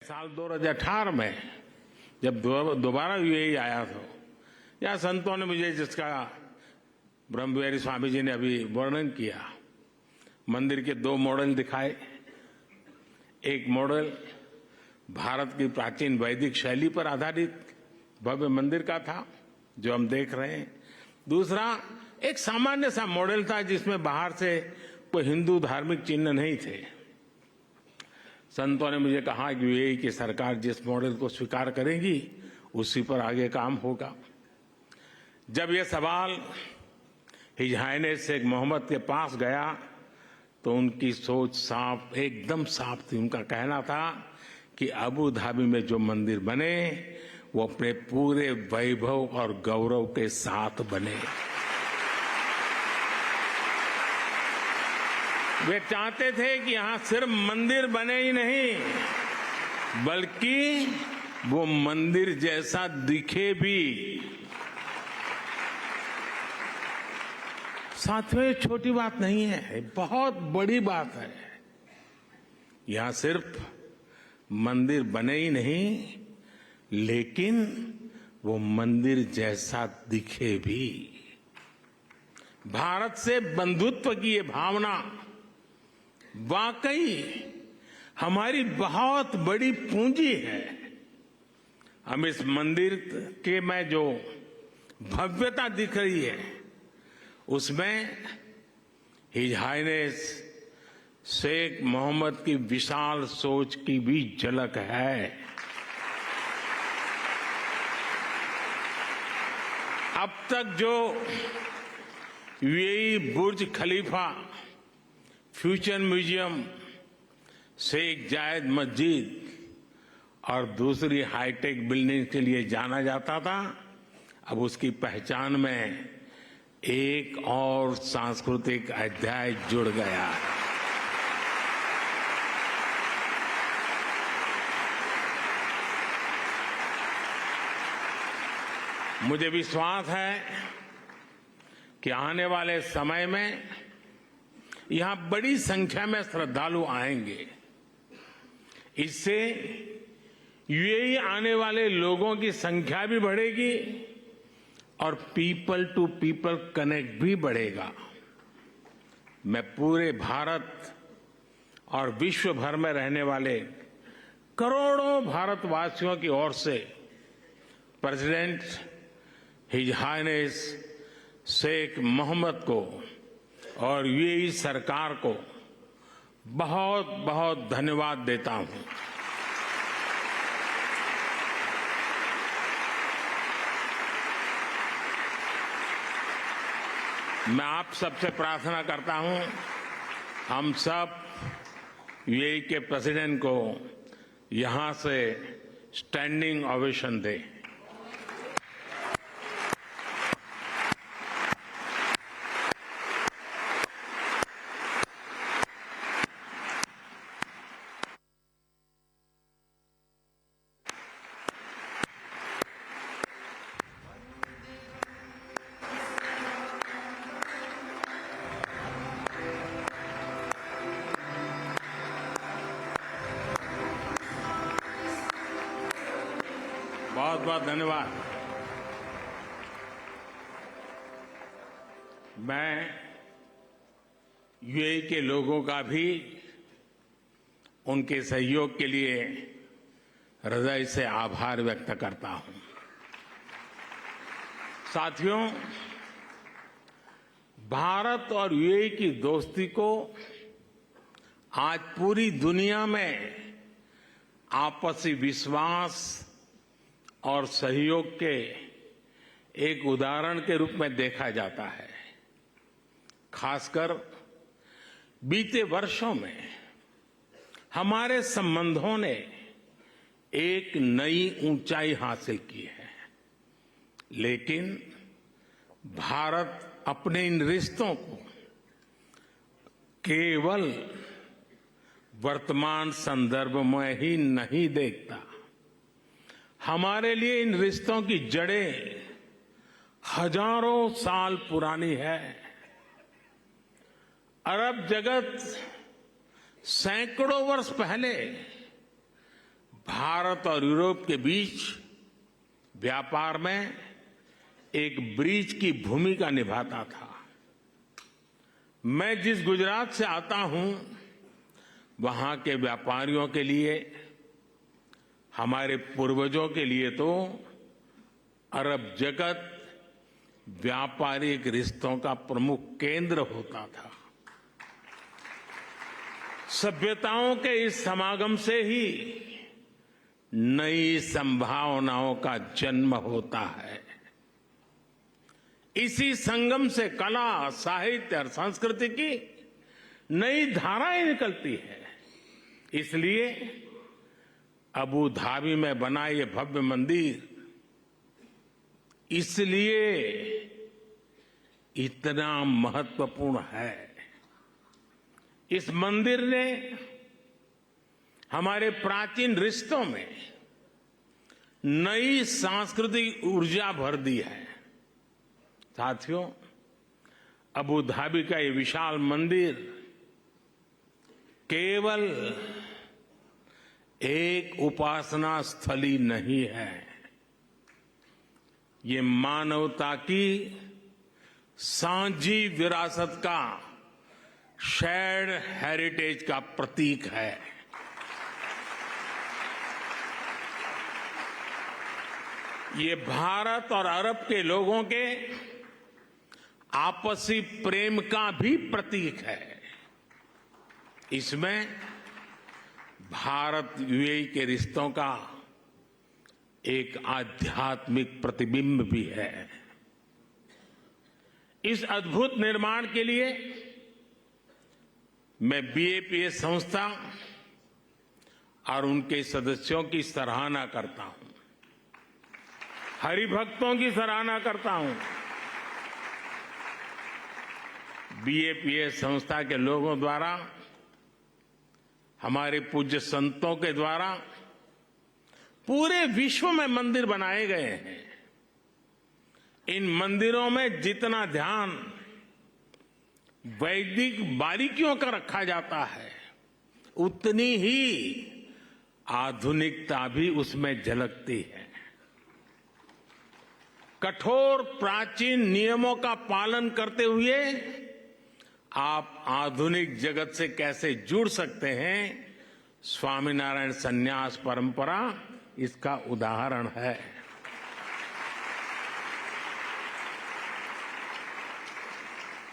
साल 2018 में जब दोबारा यूएई आया था, या संतों ने मुझे जिसका ब्रह्मविहारी स्वामी जी ने अभी वर्णन किया, मंदिर के 2 मॉडल दिखाए। एक मॉडल भारत की प्राचीन वैदिक शैली पर आधारित भव्य मंदिर का था जो हम देख रहे हैं। दूसरा एक सामान्य सा मॉडल था जिसमें बाहर से कोई हिंदू धार्मिक चिन्ह नहीं थे। संतों ने मुझे कहा कि यूएई की सरकार जिस मॉडल को स्वीकार करेगी उसी पर आगे काम होगा। जब यह सवाल हिज हाइनेस शेख मोहम्मद के पास गया तो उनकी सोच साफ, एकदम साफ थी। उनका कहना था कि अबू धाबी में जो मंदिर बने वो अपने पूरे वैभव और गौरव के साथ बने। वे चाहते थे कि यहां सिर्फ मंदिर बने ही नहीं, बल्कि वो मंदिर जैसा दिखे भी। साथियों, ये छोटी बात नहीं है, बहुत बड़ी बात है। यहां सिर्फ मंदिर बने ही नहीं, लेकिन वो मंदिर जैसा दिखे भी। भारत से बंधुत्व की ये भावना वाकई हमारी बहुत बड़ी पूंजी है। हम इस मंदिर के में जो भव्यता दिख रही है उसमें हिज हाइनेस शेख मोहम्मद की विशाल सोच की भी झलक है। अब तक जो यूएई बुर्ज खलीफा, फ्यूचर म्यूजियम, शेख जायद मस्जिद और दूसरी हाईटेक बिल्डिंग के लिए जाना जाता था, अब उसकी पहचान में एक और सांस्कृतिक अध्याय जुड़ गया है। मुझे विश्वास है कि आने वाले समय में यहां बड़ी संख्या में श्रद्धालु आएंगे। इससे यूएई आने वाले लोगों की संख्या भी बढ़ेगी और पीपल टू पीपल कनेक्ट भी बढ़ेगा। मैं पूरे भारत और विश्व भर में रहने वाले करोड़ों भारतवासियों की ओर से president his highness Sheikh Mohammed को और यूएई सरकार को बहुत बहुत धन्यवाद देता हूं। मैं आप सबसे प्रार्थना करता हूं, हम सब यूएई के प्रेसिडेंट को यहां से स्टैंडिंग ओवेशन दें। बहुत बहुत धन्यवाद। मैं यूएई के लोगों का भी उनके सहयोग के लिए हृदय से आभार व्यक्त करता हूं। साथियों, भारत और यूएई की दोस्ती को आज पूरी दुनिया में आपसी विश्वास और सहयोग के एक उदाहरण के रूप में देखा जाता है। खासकर बीते वर्षों में हमारे संबंधों ने एक नई ऊंचाई हासिल की है, लेकिन भारत अपने इन रिश्तों को केवल वर्तमान संदर्भ में ही नहीं देखता। हमारे लिए इन रिश्तों की जड़ें हजारों साल पुरानी है। अरब जगत सैकड़ों वर्ष पहले भारत और यूरोप के बीच व्यापार में एक ब्रिज की भूमिका निभाता था। मैं जिस गुजरात से आता हूं, वहां के व्यापारियों के लिए, हमारे पूर्वजों के लिए तो अरब जगत व्यापारिक रिश्तों का प्रमुख केंद्र होता था। सभ्यताओं के इस समागम से ही नई संभावनाओं का जन्म होता है। इसी संगम से कला, साहित्य और संस्कृति की नई धाराएं निकलती है। इसलिए अबू धाबी में बना ये भव्य मंदिर इसलिए इतना महत्वपूर्ण है। इस मंदिर ने हमारे प्राचीन रिश्तों में नई सांस्कृतिक ऊर्जा भर दी है। साथियों, अबू धाबी का ये विशाल मंदिर केवल एक उपासना स्थली नहीं है, ये मानवता की साझी विरासत का, शेयर्ड हेरिटेज का प्रतीक है। ये भारत और अरब के लोगों के आपसी प्रेम का भी प्रतीक है। इसमें भारत यूएई के रिश्तों का एक आध्यात्मिक प्रतिबिंब भी है। इस अद्भुत निर्माण के लिए मैं बीएपीएस संस्था और उनके सदस्यों की सराहना करता हूं, हरिभक्तों की सराहना करता हूं। बीएपीएस संस्था के लोगों द्वारा, हमारे पूज्य संतों के द्वारा पूरे विश्व में मंदिर बनाए गए हैं। इन मंदिरों में जितना ध्यान वैदिक बारीकियों का रखा जाता है, उतनी ही आधुनिकता भी उसमें झलकती है। कठोर प्राचीन नियमों का पालन करते हुए आप आधुनिक जगत से कैसे जुड़ सकते हैं, स्वामीनारायण संन्यास परंपरा इसका उदाहरण है।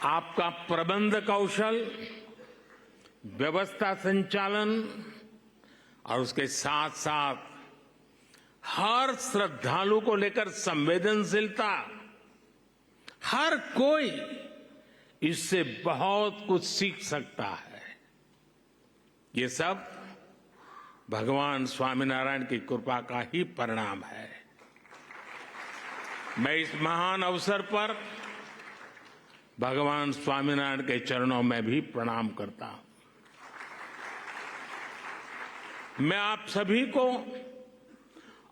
आपका प्रबंध कौशल, व्यवस्था संचालन और उसके साथ साथ हर श्रद्धालु को लेकर संवेदनशीलता, हर कोई इससे बहुत कुछ सीख सकता है। ये सब भगवान स्वामीनारायण की कृपा का ही परिणाम है। मैं इस महान अवसर पर भगवान स्वामीनारायण के चरणों में भी प्रणाम करता हूं। मैं आप सभी को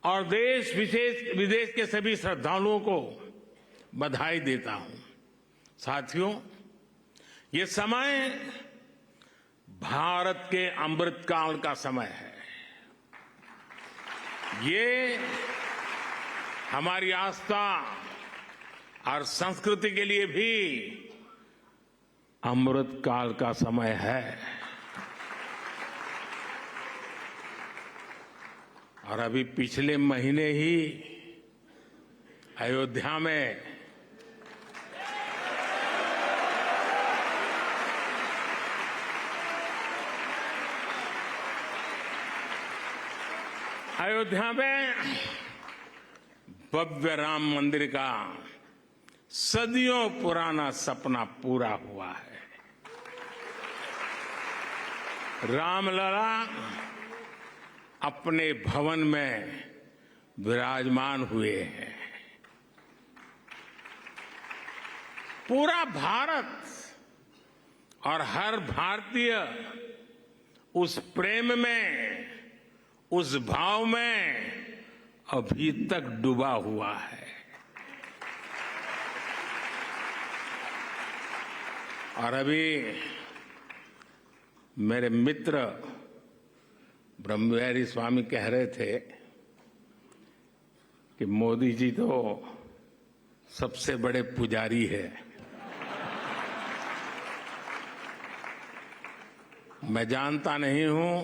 और देश विदेश के सभी श्रद्धालुओं को बधाई देता हूं। साथियों, ये समय भारत के अमृतकाल का समय है। ये हमारी आस्था और संस्कृति के लिए भी अमृतकाल का समय है। और अभी पिछले महीने ही अयोध्या में भव्य राम मंदिर का सदियों पुराना सपना पूरा हुआ है। रामलला अपने भवन में विराजमान हुए हैं। पूरा भारत और हर भारतीय उस प्रेम में, उस भाव में अभी तक डूबा हुआ है। और अभी मेरे मित्र ब्रह्मविहारी स्वामी कह रहे थे कि मोदी जी तो सबसे बड़े पुजारी है। मैं जानता नहीं हूं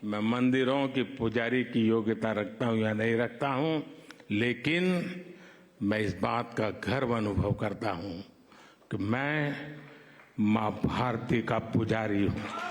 मैं मंदिरों की पुजारी की योग्यता रखता हूं या नहीं रखता हूं, लेकिन मैं इस बात का गर्व अनुभव करता हूं कि मैं मां भारती का पुजारी हूं।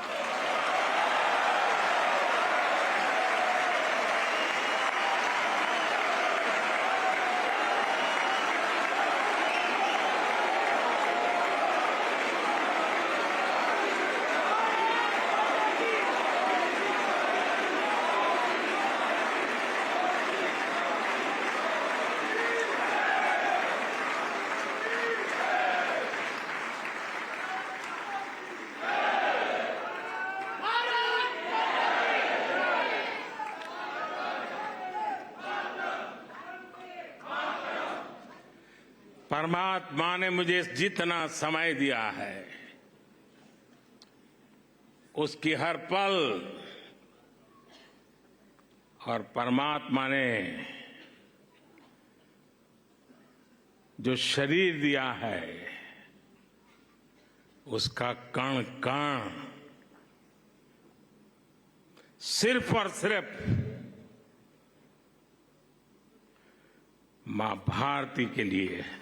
परमात्मा ने मुझे जितना समय दिया है उसकी हर पल, और परमात्मा ने जो शरीर दिया है उसका कण कण सिर्फ और सिर्फ मां भारती के लिए है।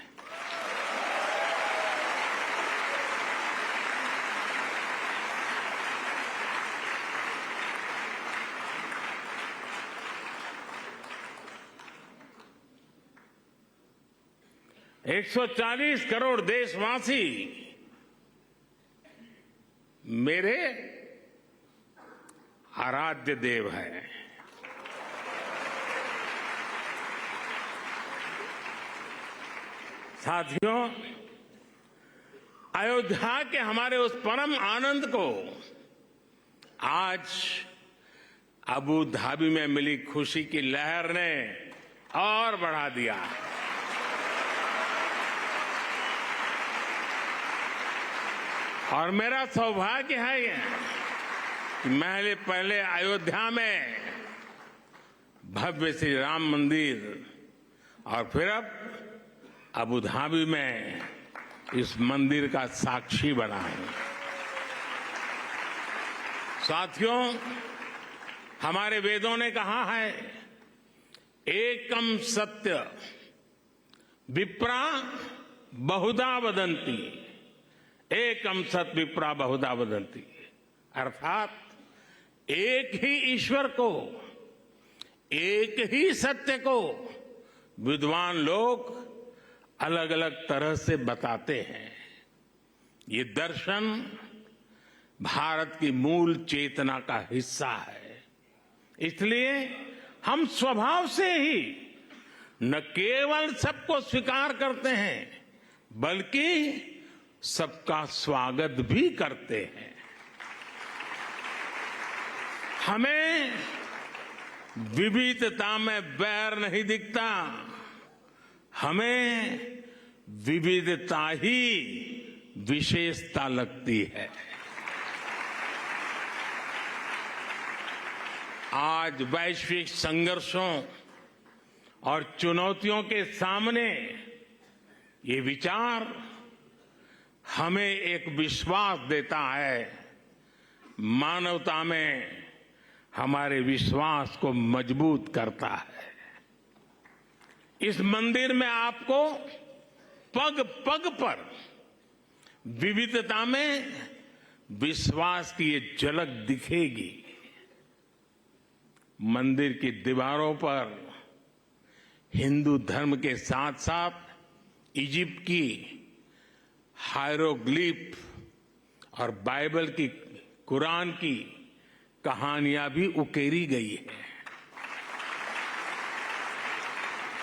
एक 140 करोड़ देशवासी मेरे आराध्य देव हैं। साथियों, अयोध्या के हमारे उस परम आनंद को आज अबू धाबी में मिली खुशी की लहर ने और बढ़ा दिया है। और मेरा सौभाग्य है कि मैं पहले अयोध्या में भव्य श्री राम मंदिर और फिर अब अबू धाबी में इस मंदिर का साक्षी बना हूं। साथियों, हमारे वेदों ने कहा है, एकम सत्य विप्रा बहुधा वदंती, एकम सत विप्रा बहुधा वदंती, अर्थात एक ही ईश्वर को, एक ही सत्य को विद्वान लोग अलग अलग तरह से बताते हैं। ये दर्शन भारत की मूल चेतना का हिस्सा है। इसलिए हम स्वभाव से ही न केवल सबको स्वीकार करते हैं बल्कि सबका स्वागत भी करते हैं। हमें विविधता में बैर नहीं दिखता, हमें विविधता ही विशेषता लगती है। आज वैश्विक संघर्षों और चुनौतियों के सामने ये विचार हमें एक विश्वास देता है, मानवता में हमारे विश्वास को मजबूत करता है। इस मंदिर में आपको पग पग पर विविधता में विश्वास की ये झलक दिखेगी। मंदिर की दीवारों पर हिंदू धर्म के साथ साथ इजिप्ट की हायरोग्लिफ और बाइबल की, कुरान की कहानियां भी उकेरी गई है।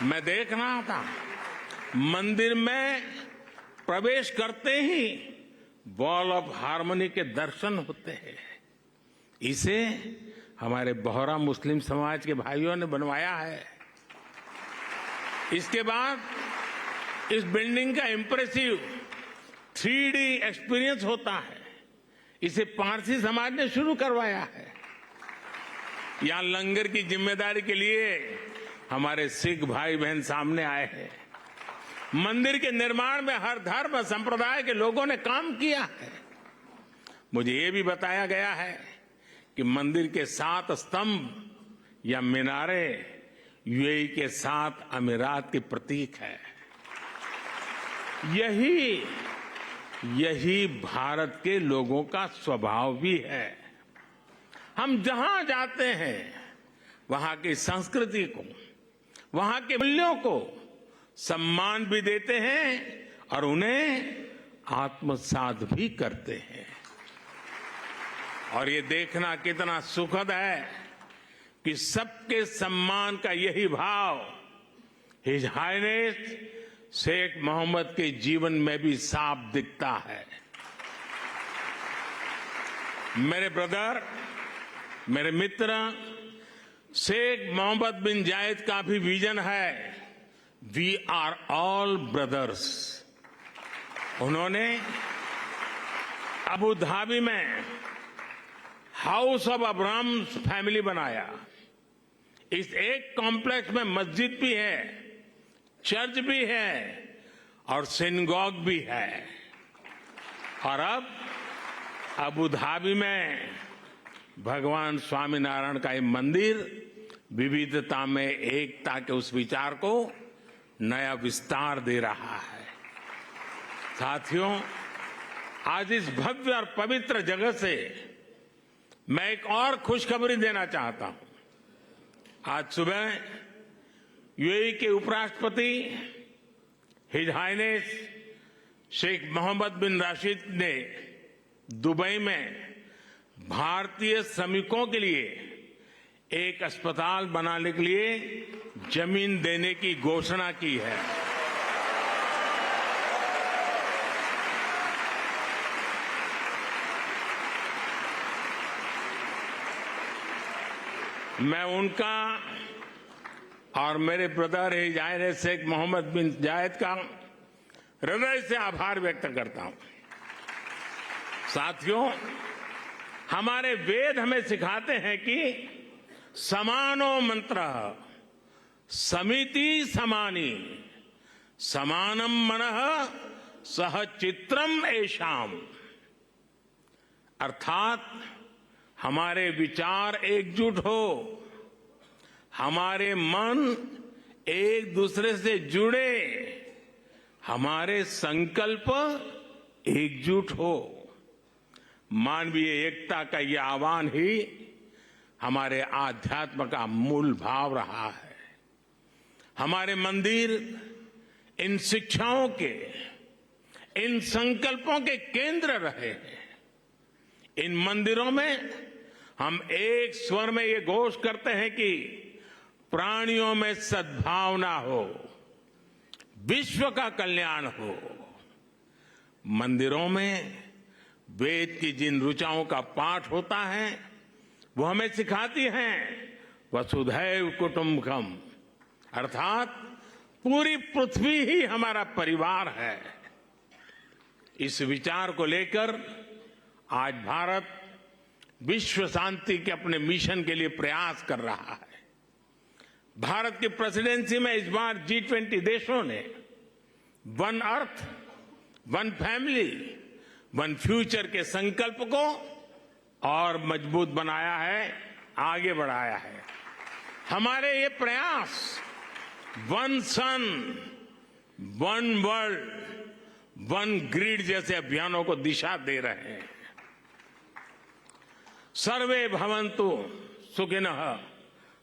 मैं देख रहा था, मंदिर में प्रवेश करते ही वॉल ऑफ हार्मनी के दर्शन होते हैं। इसे हमारे बोहरा मुस्लिम समाज के भाइयों ने बनवाया है। इसके बाद इस बिल्डिंग का इंप्रेसिव 3D एक्सपीरियंस होता है। इसे पारसी समाज ने शुरू करवाया है। या लंगर की जिम्मेदारी के लिए हमारे सिख भाई बहन सामने आए हैं। मंदिर के निर्माण में हर धर्म संप्रदाय के लोगों ने काम किया है। मुझे ये भी बताया गया है कि मंदिर के 7 स्तंभ या मीनारे यूएई के 7 अमीरात के प्रतीक है। यही भारत के लोगों का स्वभाव भी है। हम जहां जाते हैं वहां की संस्कृति को, वहां के मूल्यों को सम्मान भी देते हैं और उन्हें आत्मसात भी करते हैं। और ये देखना कितना सुखद है कि सबके सम्मान का यही भाव हिज हाइनेस शेख मोहम्मद के जीवन में भी साफ दिखता है। मेरे ब्रदर, मेरे मित्र, शेख मोहम्मद बिन जायद का भी विजन है, वी आर ऑल ब्रदर्स। उन्होंने अबू धाबी में हाउस ऑफ अब्राहम फैमिली बनाया। इस एक कॉम्प्लेक्स में मस्जिद भी है, चर्च भी है और सिनगॉग भी है। और अब अबू धाबी में भगवान स्वामीनारायण का ये मंदिर विविधता में एकता के उस विचार को नया विस्तार दे रहा है। साथियों, आज इस भव्य और पवित्र जगह से मैं एक और खुशखबरी देना चाहता हूं। आज सुबह यूएई के उपराष्ट्रपति हिज हाइनेस शेख मोहम्मद बिन राशिद ने दुबई में भारतीय श्रमिकों के लिए एक अस्पताल बनाने के लिए जमीन देने की घोषणा की है। मैं उनका और मेरे brother his highness Sheikh Mohammed bin Zayed का हृदय से आभार व्यक्त करता हूं। साथियों, हमारे वेद हमें सिखाते हैं कि समानो मंत्र समिति समानी समानम मनः सह चित्रम ऐशाम। अर्थात हमारे विचार एकजुट हो, हमारे मन एक दूसरे से जुड़े, हमारे संकल्प एकजुट हो। मानवीय एकता का यह आह्वान ही हमारे आध्यात्म का मूल भाव रहा है। हमारे मंदिर इन शिक्षाओं के, इन संकल्पों के केंद्र रहे हैं। इन मंदिरों में हम एक स्वर में ये घोष करते हैं कि प्राणियों में सद्भावना हो, विश्व का कल्याण हो। मंदिरों में वेद की जिन ऋचाओं का पाठ होता है वो हमें सिखाती हैं वसुधैव कुटुंबकम, अर्थात पूरी पृथ्वी ही हमारा परिवार है। इस विचार को लेकर आज भारत विश्व शांति के अपने मिशन के लिए प्रयास कर रहा है। भारत की प्रेसिडेंसी में इस बार G20 देशों ने one earth, one family, one future के संकल्प को और मजबूत बनाया है, आगे बढ़ाया है। हमारे ये प्रयास वन सन, वन वर्ल्ड, वन ग्रिड जैसे अभियानों को दिशा दे रहे हैं। सर्वे भवन्तु सुखिनः,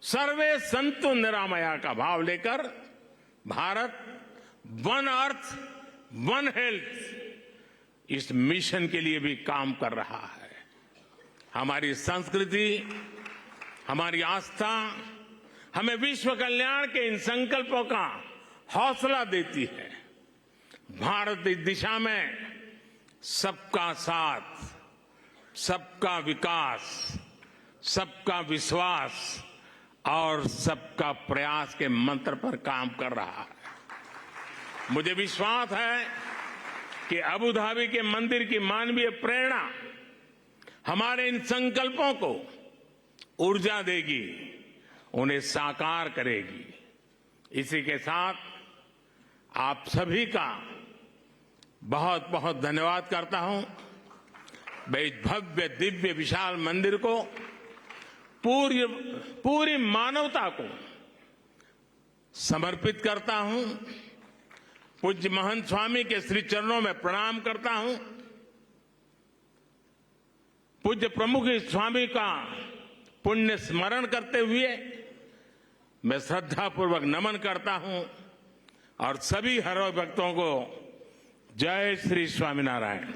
सर्वे सन्तु निरामया का भाव लेकर Bharat one earth, one health इस मिशन के लिए भी काम कर रहा है। हमारी संस्कृति, हमारी आस्था हमें विश्व कल्याण के इन संकल्पों का हौसला देती है। भारत इस दिशा में सबका साथ, सबका विकास, सबका विश्वास और सबका प्रयास के मंत्र पर काम कर रहा है। मुझे विश्वास है कि अबू धाबी के मंदिर की मानवीय प्रेरणा हमारे इन संकल्पों को ऊर्जा देगी, उन्हें साकार करेगी। इसी के साथ आप सभी का बहुत बहुत धन्यवाद करता हूं। मैं इस भव्य दिव्य विशाल मंदिर को पूरी मानवता को समर्पित करता हूं। पूज्य महंत स्वामी के श्री चरणों में प्रणाम करता हूं। पूज्य प्रमुख स्वामी का पुण्य स्मरण करते हुए मैं श्रद्धापूर्वक नमन करता हूं और सभी हर भक्तों को जय श्री स्वामीनारायण।